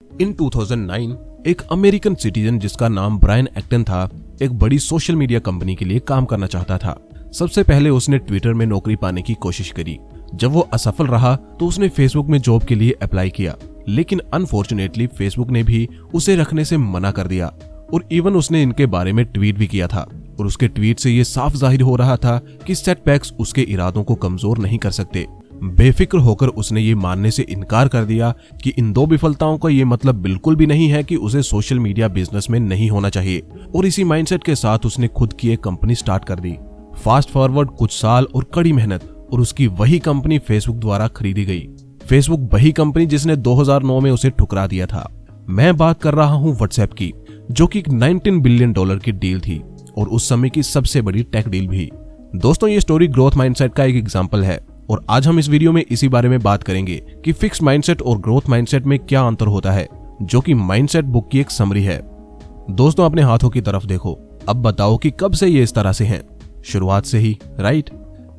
इन 2009 एक American citizen जिसका नाम ब्रायन एक्टन था, एक बड़ी सोशल मीडिया कंपनी के लिए काम करना चाहता था। सबसे पहले उसने ट्विटर में नौकरी पाने की कोशिश करी। जब वो असफल रहा तो उसने फेसबुक में जॉब के लिए अप्लाई किया, लेकिन अनफॉर्चुनेटली फेसबुक ने भी उसे रखने से मना कर दिया और इवन उसने इनके बारे में ट्वीट भी किया था और उसके ट्वीट से ये साफ जाहिर हो रहा था कि सेटबैक्स उसके इरादों को कमजोर नहीं कर सकते। बेफिक्र होकर उसने ये मानने से इनकार कर दिया कि इन दो विफलताओं का ये मतलब बिल्कुल भी नहीं है कि उसे सोशल मीडिया बिजनेस में नहीं होना चाहिए, और इसी माइंडसेट के साथ उसने खुद की एक कंपनी स्टार्ट कर दी। फास्ट फॉरवर्ड कुछ साल और कड़ी मेहनत और उसकी वही कंपनी फेसबुक द्वारा खरीदी गई। फेसबुक वही कंपनी जिसने 2009 में उसे ठुकरा दिया था। मैं बात कर रहा हूँ व्हाट्सएप की, जो कि $19 बिलियन की डील थी और उस समय की सबसे बड़ी टेक डील भी। दोस्तों, ये स्टोरी ग्रोथ माइंडसेट का एक एग्जांपल है और आज हम इस वीडियो में इसी बारे में बात करेंगे कि फिक्स्ड माइंडसेट और ग्रोथ माइंडसेट में क्या अंतर होता है, जो कि माइंडसेट बुक की एक समरी है। दोस्तों, अपने हाथों की तरफ देखो, अब बताओ कि कब से ये इस तरह से हैं? शुरुआत से ही, राइट?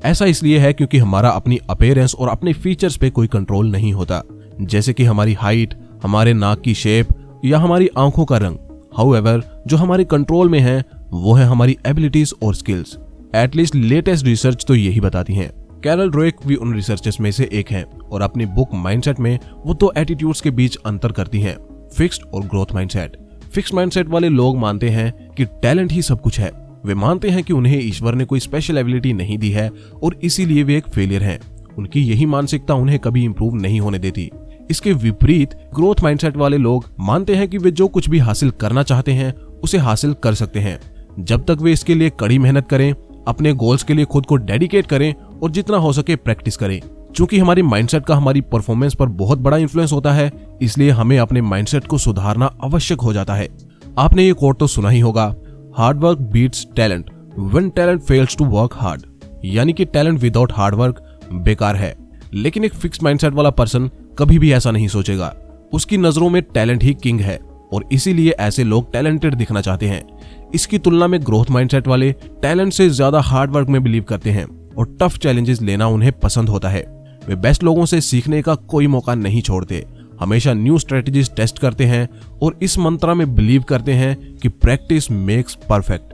ऐसा इसलिए है क्योंकि हमारा अपनी अपीयरेंस और अपने फीचर्स पे कोई कंट्रोल नहीं होता, जैसे कि हमारी हाइट, हमारे नाक की शेप या हमारी आंखों का रंग। हाउएवर, जो हमारे कंट्रोल में है वो है हमारी एबिलिटीज और स्किल्स। एटलीस्ट लेटेस्ट रिसर्च तो यही बताती है। कैरल ड्वेक भी उन रिसर्चर्स में से एक हैं और अपनी बुक माइंडसेट में वो दो एटीट्यूड्स के बीच अंतर करती हैं, फिक्स्ड और ग्रोथ माइंडसेट। फिक्स्ड माइंडसेट वाले लोग मानते हैं कि टैलेंट ही सब कुछ है। वे मानते हैं कि उन्हें ईश्वर ने कोई स्पेशल एबिलिटी नहीं दी है और इसीलिए वे एक फेलियर हैं। उनकी यही मानसिकता उन्हें कभी इंप्रूव नहीं होने देती। इसके विपरीत ग्रोथ माइंडसेट वाले लोग मानते हैं कि वे जो कुछ भी हासिल करना चाहते हैं उसे हासिल कर सकते हैं, जब तक वे इसके लिए कड़ी मेहनत करें, अपने गोल्स के लिए खुद को डेडिकेट करें और जितना हो सके प्रैक्टिस करें। चूंकि हमारी माइंडसेट का हमारी परफॉर्मेंस पर बहुत बड़ा इन्फ्लुएंस होता है, इसलिए हमें अपने माइंडसेट को सुधारना आवश्यक हो जाता है। आपने ये कोट तो सुना ही होगा, hard work beats talent when talent fails to work hard, यानी कि टैलेंट विदाउट हार्ड वर्क बेकार है। लेकिन एक फिक्स्ड माइंडसेट वाला पर्सन कभी भी ऐसा नहीं सोचेगा। उसकी नजरों में टैलेंट ही किंग है और इसीलिए ऐसे लोग टैलेंटेड दिखना चाहते हैं। इसकी तुलना में ग्रोथ माइंडसेट वाले टैलेंट से ज्यादा हार्ड वर्क में बिलीव करते हैं और टफ चैलेंजेस लेना उन्हें पसंद होता है। वे बेस्ट लोगों से सीखने का कोई मौका नहीं छोड़ते, हमेशा न्यू स्ट्रेटजीज टेस्ट करते हैं और इस मंत्र में बिलीव करते हैं कि प्रैक्टिस मेक्स परफेक्ट।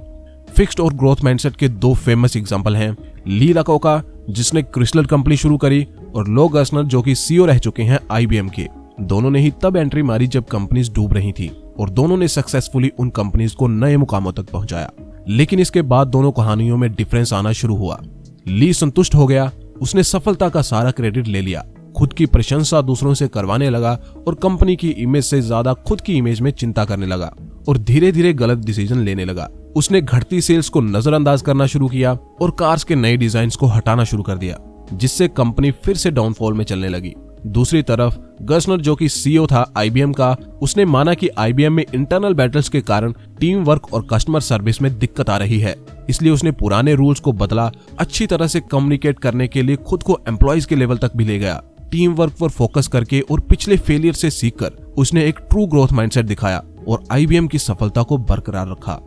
फिक्स्ड और ग्रोथ माइंडसेट के दो फेमस एग्जांपल हैं, ली लकोका जिसने क्रिस्टल कंपनी शुरू करी और लो गर्सनर जो कि सीईओ रह चुके हैं IBM के। दोनों ने ही तब एंट्री मारी जब कंपनीज डूब रही थी और दोनों ने सक्सेसफुली उन कंपनीज को नए मुकामों तक पहुंचाया। लेकिन इसके बाद दोनों कहानियों में डिफरेंस आना शुरू हुआ। ली संतुष्ट हो गया, उसने सफलता का सारा क्रेडिट ले लिया, खुद की प्रशंसा दूसरों से करवाने लगा और कंपनी की इमेज से ज्यादा खुद की इमेज में चिंता करने लगा और धीरे धीरे गलत डिसीजन लेने लगा। उसने घटती सेल्स को नजरअंदाज करना शुरू किया और कार्स के नए डिजाइन्स को हटाना शुरू कर दिया, जिससे कंपनी फिर से डाउनफॉल में चलने लगी। दूसरी तरफ गर्सनर जो कि सीईओ था IBM का, उसने माना कि IBM में इंटरनल बैटल्स के कारण टीम वर्क और कस्टमर सर्विस में दिक्कत आ रही है, इसलिए उसने पुराने रूल्स को बदला, अच्छी तरह से कम्युनिकेट करने के लिए खुद को एम्प्लॉयज के लेवल तक भी ले गया। टीम वर्क पर फोकस करके और पिछले फेलियर से सीखकर उसने एक ट्रू ग्रोथ माइंडसेट दिखाया और IBM की सफलता को बरकरार रखा।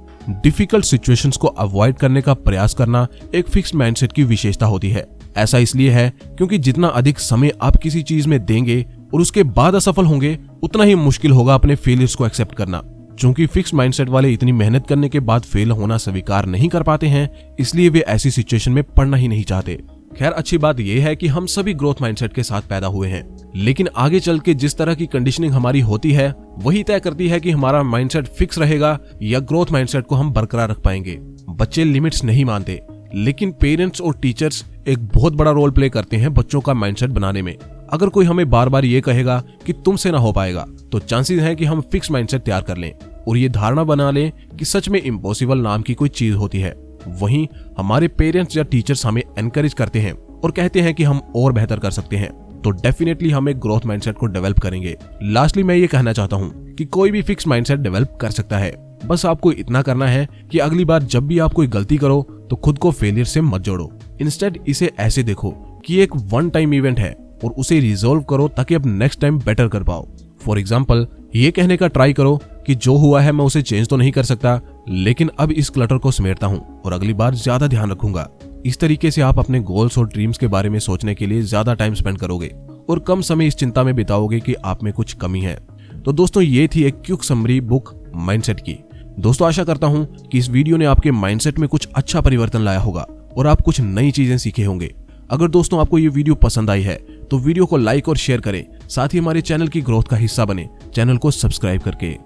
डिफिकल्ट सिचुएशंस को अवॉइड करने का प्रयास करना एक फिक्स्ड माइंडसेट की विशेषता होती है। ऐसा इसलिए है क्योंकि जितना अधिक समय आप किसी चीज में देंगे और उसके बाद असफल होंगे, उतना ही मुश्किल होगा अपने फेलियर्स को एक्सेप्ट करना। चूंकि फिक्स्ड माइंडसेट वाले इतनी मेहनत करने के बाद फेल होना स्वीकार नहीं कर पाते हैं, इसलिए वे ऐसी सिचुएशन में पड़ना ही नहीं चाहते। खैर, अच्छी बात यह है कि हम सभी ग्रोथ माइंडसेट के साथ पैदा हुए हैं, लेकिन आगे चल के जिस तरह की कंडीशनिंग हमारी होती है वही तय करती है कि हमारा माइंडसेट फिक्स रहेगा या ग्रोथ माइंडसेट को हम बरकरार रख पाएंगे। बच्चे लिमिट्स नहीं मानते, लेकिन पेरेंट्स और टीचर्स एक बहुत बड़ा रोल प्ले करते हैं बच्चों का माइंडसेट बनाने में। अगर कोई हमें बार बार ये कहेगा कि तुमसे ना हो पाएगा, तो चांसेस हैं कि हम फिक्स माइंडसेट तैयार कर लें और ये धारणा बना लें कि सच में इम्पॉसिबल नाम की कोई चीज होती है। वहीं हमारे पेरेंट्स या टीचर्स हमें एनकरेज करते हैं और कहते हैं कि हम और बेहतर कर सकते हैं, तो डेफिनेटली हम एक ग्रोथ माइंडसेट को डेवलप करेंगे। लास्टली मैं ये कहना चाहता हूँ कि कोई भी फिक्स माइंडसेट डेवलप कर सकता है, बस आपको इतना करना है कि अगली बार जब भी आप कोई गलती करो तो खुद को फेलियर से मत जोड़ो। इंस्टेड इसे ऐसे देखो कि एक वन टाइम इवेंट है और उसे रिजॉल्व करो ताकि अब नेक्स्ट टाइम बेटर कर पाओ। फॉर एग्जाम्पल, ये कहने का ट्राई करो कि जो हुआ है मैं उसे चेंज तो नहीं कर सकता, लेकिन अब इस क्लटर को समेटता हूँ और अगली बार ज्यादा ध्यान रखूंगा। इस तरीके से आप अपने गोल्स और ड्रीम्स के बारे में सोचने के लिए ज्यादा टाइम स्पेंड करोगे और कम समय इस चिंता में बिताओगे कि आप में कुछ कमी है। तो दोस्तों ये थी एक क्विक समरी बुक माइंडसेट की। दोस्तों आशा करता हूं कि इस वीडियो ने आपके माइंडसेट में कुछ अच्छा परिवर्तन लाया होगा और आप कुछ नई चीजें सीखे होंगे। अगर दोस्तों आपको ये वीडियो पसंद आई है तो वीडियो को लाइक और शेयर करें, साथ ही हमारे चैनल की ग्रोथ का हिस्सा बने चैनल को सब्सक्राइब करके।